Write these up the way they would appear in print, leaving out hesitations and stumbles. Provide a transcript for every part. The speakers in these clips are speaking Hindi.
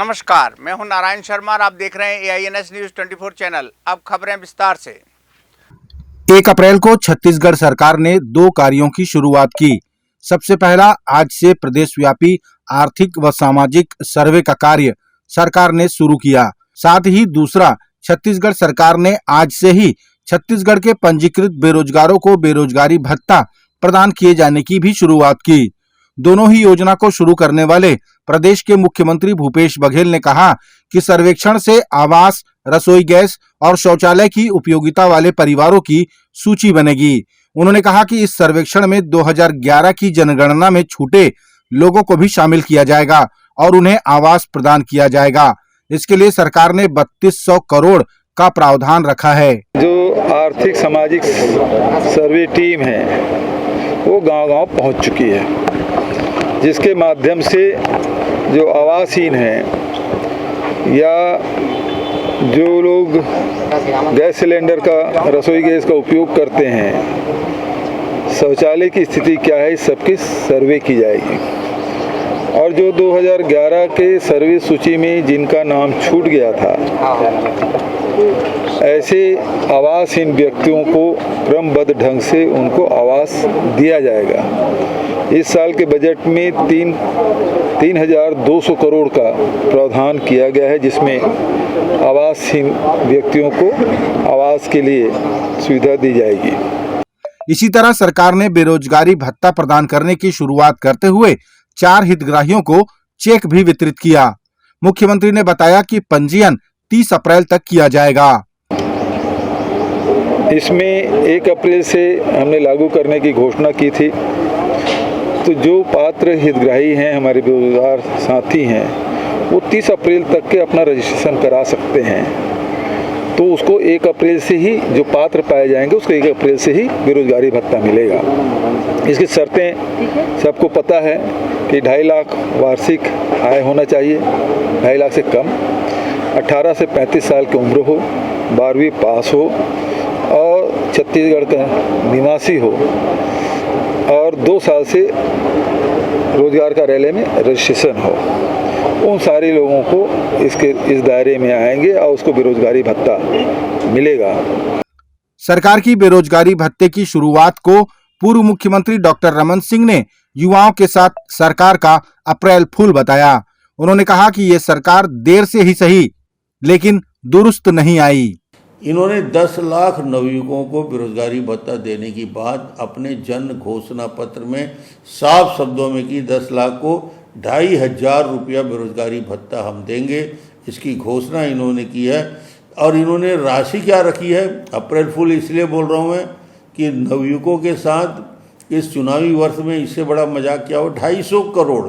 नमस्कार, मैं हूं नारायण शर्मा और आप देख रहे हैं AINS न्यूज 24 चैनल। अब खबरें विस्तार से। 1 अप्रैल को छत्तीसगढ़ सरकार ने 2 कार्यों की शुरुआत की। सबसे पहला, आज से प्रदेशव्यापी आर्थिक व सामाजिक सर्वे का कार्य सरकार ने शुरू किया। साथ ही दूसरा, छत्तीसगढ़ सरकार ने आज से ही छत्तीसगढ़ के पंजीकृत बेरोजगारों को बेरोजगारी भत्ता प्रदान किए जाने की भी शुरुआत की। दोनों ही योजना को शुरू करने वाले प्रदेश के मुख्यमंत्री भूपेश बघेल ने कहा कि सर्वेक्षण से आवास, रसोई गैस और शौचालय की उपयोगिता वाले परिवारों की सूची बनेगी। उन्होंने कहा कि इस सर्वेक्षण में 2011 की जनगणना में छूटे लोगों को भी शामिल किया जाएगा और उन्हें आवास प्रदान किया जाएगा। इसके लिए सरकार ने 3200 करोड़ का प्रावधान रखा है। जो आर्थिक सामाजिक सर्वे टीम है वो गांव-गांव पहुंच चुकी है, जिसके माध्यम से जो आवासहीन हैं या जो लोग गैस सिलेंडर का, रसोई गैस का उपयोग करते हैं, शौचालय की स्थिति क्या है, इस सबकी सर्वे की जाएगी। और जो 2011 के सर्वे सूची में जिनका नाम छूट गया था, ऐसे आवासहीन व्यक्तियों को क्रमबद्ध ढंग से उनको आवास दिया जाएगा। इस साल के बजट में 3,200 करोड़ का प्रावधान किया गया है, जिसमें आवासहीन व्यक्तियों को आवास के लिए सुविधा दी जाएगी। इसी तरह सरकार ने बेरोजगारी भत्ता प्रदान करने की शुरुआत करते हुए 4 हितग्राहियों को चेक भी वितरित किया। मुख्यमंत्री ने बताया कि पंजीयन 30 अप्रैल तक किया जाएगा। इसमें 1 अप्रैल से हमने लागू करने की घोषणा की थी। तो जो पात्र हितग्राही हैं, हमारे बेरोजगार साथी हैं, वो 30 अप्रैल तक के अपना रजिस्ट्रेशन करा सकते हैं। तो उसको 1 अप्रैल से ही, जो पात्र पाए जाएंगे उसको 1 अप्रैल से ही बेरोजगारी भत्ता मिलेगा। इसकी शर्तें सबको पता है कि 2.5 लाख वार्षिक आय होना चाहिए, 2.5 लाख से कम, 18 से 35 साल की उम्र हो, 12वीं पास हो और छत्तीसगढ़ का निवासी हो और 2 साल से रोजगार कार्यालय में रजिस्ट्रेशन हो। उन सारे लोगों को इस दायरे में आएंगे और उसको बेरोजगारी भत्ता मिलेगा। सरकार की बेरोजगारी भत्ते की शुरुआत को पूर्व मुख्यमंत्री डॉक्टर रमन सिंह ने युवाओं के साथ सरकार का अप्रैल फूल बताया। उन्होंने कहा कि ये सरकार देर से ही सही लेकिन दुरुस्त नहीं आई। इन्होंने 10 लाख नवयुवकों को बेरोजगारी भत्ता देने की बात अपने जन घोषणा पत्र में साफ शब्दों में की। 10 लाख को 2,500 रुपया बेरोजगारी भत्ता हम देंगे, इसकी घोषणा इन्होंने की है। और इन्होंने राशि क्या रखी है, अप्रैल फूल इसलिए बोल रहा हूँ मैं कि नवयुवकों के साथ इस चुनावी वर्ष में इससे बड़ा मजाक क्या हो। 250 करोड़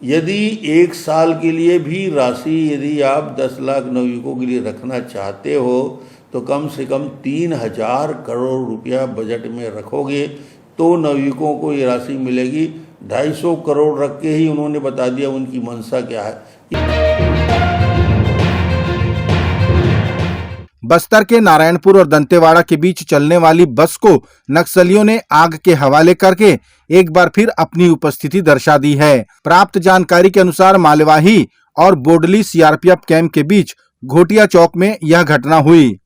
यदि 1 साल के लिए भी राशि यदि आप 10 लाख नवयुवकों के लिए रखना चाहते हो तो कम से कम 3,000 करोड़ रुपया बजट में रखोगे तो नवयुवकों को ये राशि मिलेगी। 250 करोड़ रख के ही उन्होंने बता दिया उनकी मंशा क्या है। बस्तर के नारायणपुर और दंतेवाड़ा के बीच चलने वाली बस को नक्सलियों ने आग के हवाले करके एक बार फिर अपनी उपस्थिति दर्शा दी है। प्राप्त जानकारी के अनुसार मालवाही और बोडली CRPF कैंप के बीच घोटिया चौक में यह घटना हुई।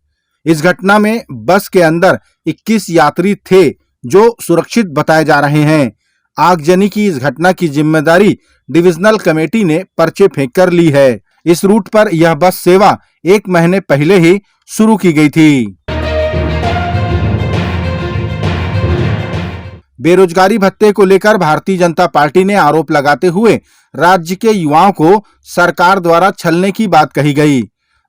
इस घटना में बस के अंदर 21 यात्री थे जो सुरक्षित बताए जा रहे हैं। आगजनी की इस घटना की जिम्मेदारी डिविजनल कमेटी ने पर्चे फेंक कर ली है। इस रूट पर यह बस सेवा 1 महीने पहले ही शुरू की गई थी। बेरोजगारी भत्ते को लेकर भारतीय जनता पार्टी ने आरोप लगाते हुए राज्य के युवाओं को सरकार द्वारा छलने की बात कही गई।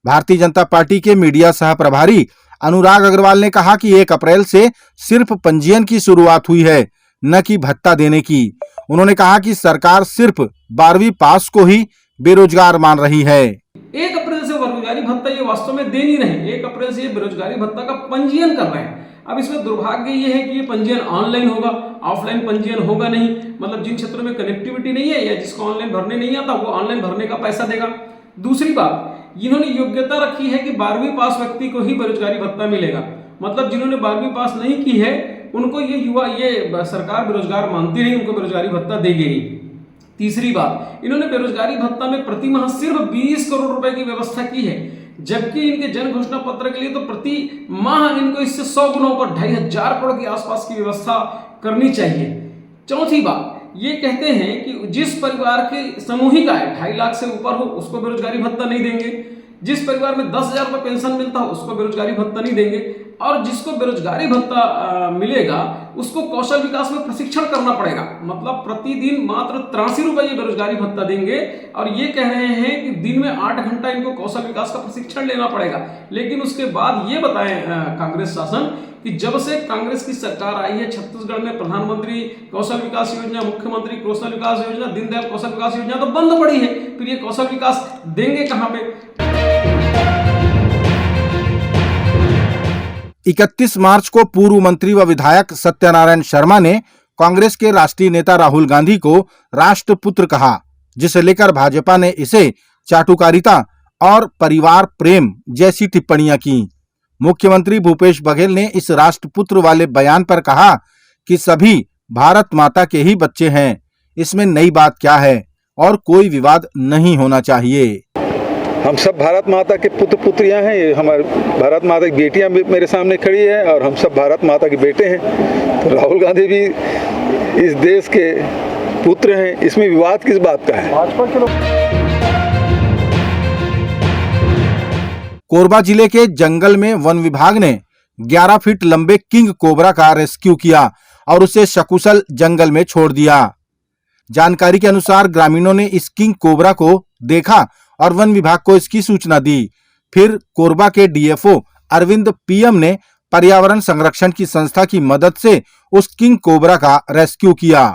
भारतीय जनता पार्टी के मीडिया सह प्रभारी अनुराग अग्रवाल ने कहा कि 1 अप्रैल से सिर्फ पंजीयन की शुरुआत हुई है, न कि भत्ता देने की। उन्होंने कहा कि सरकार सिर्फ 12वीं पास को ही बेरोजगार मान रही है। 1 अप्रैल से बेरोजगारी भत्ता ये वास्तव में दे नहीं रहे। 1 अप्रैल से ये बेरोजगारी भत्ता का पंजीयन कर रहे हैं। अब इसमें दुर्भाग्य ये है कि ये पंजीयन ऑनलाइन होगा, ऑफलाइन पंजीयन होगा नहीं। मतलब जिन क्षेत्रों में कनेक्टिविटी नहीं है या जिसको ऑनलाइन भरने नहीं आता वो ऑनलाइन भरने का पैसा देगा। दूसरी बात, इन्होंने योग्यता रखी है कि 12वीं पास व्यक्ति को ही बेरोजगारी भत्ता मिलेगा। मतलब जिन्होंने 12वीं पास नहीं की है उनको ये सरकार बेरोजगार मानती नहीं, उनको बेरोजगारी भत्ता देगी नहीं। तीसरी बात, इन्होंने बेरोजगारी भत्ता में प्रति माह सिर्फ 20 करोड़ रुपए की व्यवस्था की है, जबकि इनके जन घोषणा पत्र के लिए तो प्रति माह इनको इससे 100 गुना ऊपर 2,500 करोड़ के आसपास की व्यवस्था करनी चाहिए। चौथी बात, ये कहते हैं कि जिस परिवार की सामूहिक आय 2.5 लाख से ऊपर हो उसको बेरोजगारी भत्ता नहीं देंगे, जिस परिवार में 10,000 रुपये पेंशन मिलता हो उसको बेरोजगारी भत्ता नहीं देंगे, और जिसको बेरोजगारी भत्ता मिलेगा उसको कौशल विकास में प्रशिक्षण करना पड़ेगा। मतलब प्रतिदिन मात्र 83 रुपये ये बेरोजगारी भत्ता देंगे, और ये कह रहे हैं कि दिन में 8 घंटा इनको कौशल विकास का प्रशिक्षण लेना पड़ेगा। लेकिन उसके बाद ये बताएं कांग्रेस शासन कि जब से कांग्रेस की सरकार आई है छत्तीसगढ़ में प्रधानमंत्री कौशल विकास योजना, मुख्यमंत्री कौशल विकास योजना, दीनदयाल कौशल विकास योजना तो बंद पड़ी है, फिर ये कौशल विकास देंगे कहां पे? 31 मार्च को पूर्व मंत्री व विधायक सत्यनारायण शर्मा ने कांग्रेस के राष्ट्रीय नेता राहुल गांधी को राष्ट्रपुत्र कहा, जिसे लेकर भाजपा ने इसे चाटुकारिता और परिवार प्रेम जैसी टिप्पणियां की। मुख्यमंत्री भूपेश बघेल ने इस राष्ट्रपुत्र वाले बयान पर कहा कि सभी भारत माता के ही बच्चे हैं, इसमें नई बात क्या है और कोई विवाद नहीं होना चाहिए। हम सब भारत माता के पुत्र पुत्रियां हैं, ये हमारे भारत माता की बेटियां भी मेरे सामने खड़ी है और हम सब भारत माता के बेटे हैं। तो राहुल गांधी भी इस देश के पुत्र हैं, इसमें विवाद किस बात का है? भाजपा के लोग कोरबा जिले के जंगल में वन विभाग ने 11 फीट लंबे किंग कोबरा का रेस्क्यू किया और उसे सकुशल जंगल में छोड़ दिया। जानकारी के अनुसार ग्रामीणों ने इस किंग कोबरा को देखा और वन विभाग को इसकी सूचना दी। फिर कोरबा के डीएफओ अरविंद पीएम ने पर्यावरण संरक्षण की संस्था की मदद से उस किंग कोबरा का रेस्क्यू किया।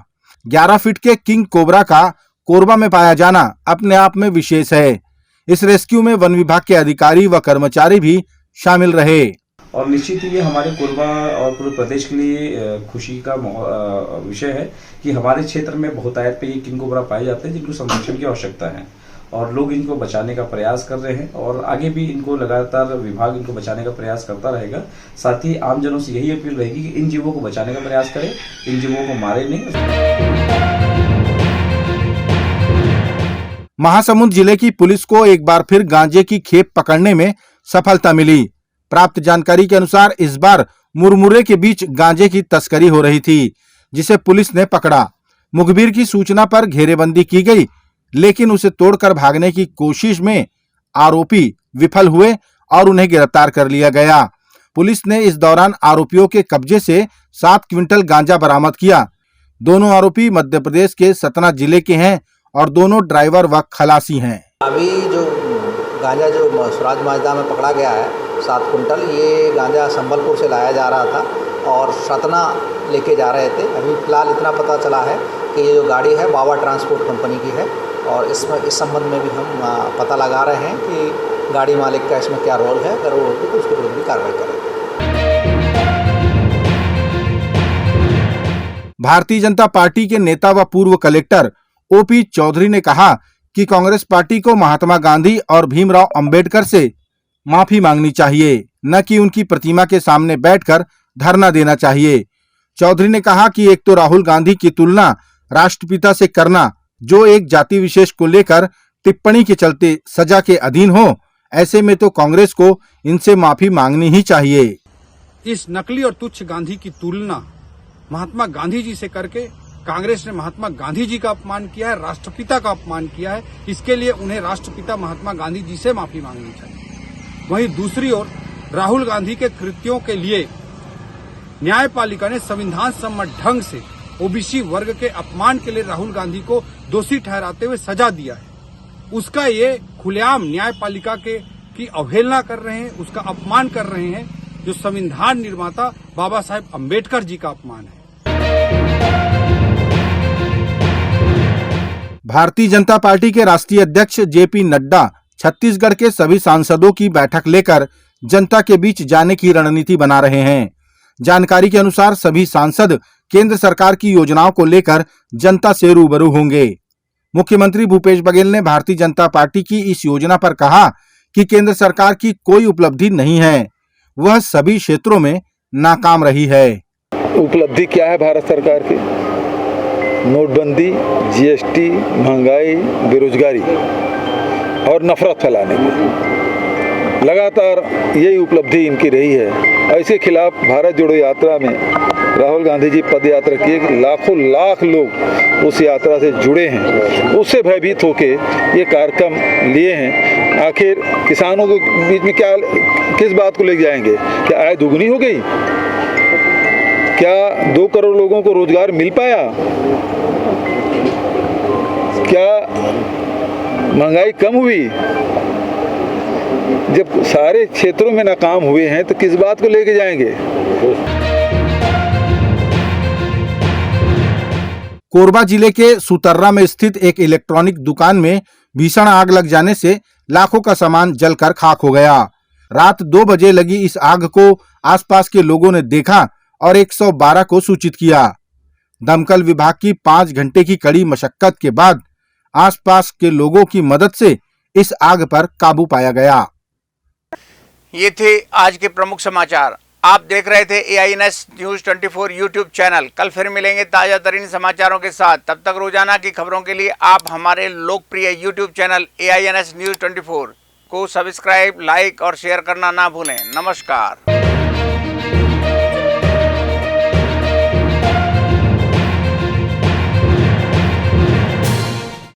11 फीट के किंग कोबरा का कोरबा में पाया जाना अपने आप में विशेष है। इस रेस्क्यू में वन विभाग के अधिकारी व कर्मचारी भी शामिल रहे। और निश्चित ही ये हमारे कोरबा और पूरे प्रदेश के लिए खुशी का विषय है कि हमारे क्षेत्र में बहुतायत पे ये किंग कोबरा पाए जाते हैं जिनको संरक्षण की आवश्यकता है और लोग इनको बचाने का प्रयास कर रहे हैं और आगे भी इनको लगातार विभाग इनको बचाने का प्रयास करता रहेगा। साथ ही आमजनों से यही अपील रहेगी कि इन जीवों को बचाने का प्रयास करें, इन जीवों को मारे नहीं। महासमुंद जिले की पुलिस को एक बार फिर गांजे की खेप पकड़ने में सफलता मिली। प्राप्त जानकारी के अनुसार इस बार मुरमुरे के बीच गांजे की तस्करी हो रही थी, जिसे पुलिस ने पकड़ा। मुखबिर की सूचना पर घेरेबंदी की गई, लेकिन उसे तोड़कर भागने की कोशिश में आरोपी विफल हुए और उन्हें गिरफ्तार कर लिया गया। पुलिस ने इस दौरान आरोपियों के कब्जे से 7 क्विंटल गांजा बरामद किया। दोनों आरोपी मध्य प्रदेश के सतना जिले के हैं और दोनों ड्राइवर व खलासी हैं। अभी जो गांजा जो स्वराज माजदा में पकड़ा गया है 7 कुंटल, ये गांजा संबलपुर से लाया जा रहा था और सतना लेके जा रहे थे। अभी फिलहाल इतना पता चला है कि ये जो गाड़ी है बाबा ट्रांसपोर्ट कंपनी की है और इस संबंध में भी हम पता लगा रहे हैं कि गाड़ी मालिक का इसमें क्या रोल है। अगर वो होती तो उसके विरुद्ध भी कार्रवाई करेंगे। भारतीय जनता पार्टी के नेता व पूर्व कलेक्टर ओपी चौधरी ने कहा कि कांग्रेस पार्टी को महात्मा गांधी और भीमराव अंबेडकर से माफी मांगनी चाहिए, न कि उनकी प्रतिमा के सामने बैठकर धरना देना चाहिए। चौधरी ने कहा कि एक तो राहुल गांधी की तुलना राष्ट्रपिता से करना, जो एक जाति विशेष को लेकर टिप्पणी के चलते सजा के अधीन हो, ऐसे में तो कांग्रेस को इनसे माफी मांगनी ही चाहिए। इस नकली और तुच्छ गांधी की तुलना महात्मा गांधी जी से करके कांग्रेस ने महात्मा गांधी जी का अपमान किया है, राष्ट्रपिता का अपमान किया है। इसके लिए उन्हें राष्ट्रपिता महात्मा गांधी जी से माफी मांगनी चाहिए। वहीं दूसरी ओर राहुल गांधी के कृत्यों के लिए न्यायपालिका ने संविधान सम्मत ढंग से ओबीसी वर्ग के अपमान के लिए राहुल गांधी को दोषी ठहराते हुए सजा दिया है। उसका ये खुलेआम न्यायपालिका की अवहेलना कर रहे हैं, उसका अपमान कर रहे हैं, जो संविधान निर्माता बाबा साहेब अम्बेडकर जी का अपमान है। भारतीय जनता पार्टी के राष्ट्रीय अध्यक्ष जेपी नड्डा छत्तीसगढ़ के सभी सांसदों की बैठक लेकर जनता के बीच जाने की रणनीति बना रहे हैं। जानकारी के अनुसार सभी सांसद केंद्र सरकार की योजनाओं को लेकर जनता से रूबरू होंगे। मुख्यमंत्री भूपेश बघेल ने भारतीय जनता पार्टी की इस योजना पर कहा कि केंद्र सरकार की कोई उपलब्धि नहीं है, वह सभी क्षेत्रों में नाकाम रही है। उपलब्धि क्या है भारत सरकार की? नोटबंदी, जीएसटी, महंगाई, बेरोजगारी और नफरत फैलाने की। लगातार यही उपलब्धि इनकी रही है। इसके खिलाफ भारत जोड़ो यात्रा में राहुल गांधी जी पद यात्रा किए, लाखों लाख लोग उस यात्रा से जुड़े हैं, उससे भयभीत होके ये कार्यक्रम लिए हैं। आखिर किसानों के बीच में क्या, किस बात को लेके जाएंगे? क्या आय दुगनी हो गई? क्या 2 करोड़ लोगों को रोजगार मिल पाया? क्या महंगाई कम हुई? जब सारे क्षेत्रों में नाकाम हुए हैं तो किस बात को लेके जाएंगे? कोरबा जिले के सुतर्रा में स्थित एक इलेक्ट्रॉनिक दुकान में भीषण आग लग जाने से लाखों का सामान जलकर खाक हो गया। रात 2 बजे लगी इस आग को आसपास के लोगों ने देखा और 112 को सूचित किया। दमकल विभाग की 5 घंटे की कड़ी मशक्कत के बाद आसपास के लोगों की मदद से इस आग पर काबू पाया गया। ये थे आज के प्रमुख समाचार। आप देख रहे थे AINS न्यूज 24 यूट्यूब चैनल। कल फिर मिलेंगे ताजा तरीन समाचारों के साथ। तब तक रोजाना की खबरों के लिए आप हमारे लोकप्रिय यूट्यूब चैनल AINS न्यूज 24 को सब्सक्राइब, लाइक और शेयर करना ना भूलें। नमस्कार।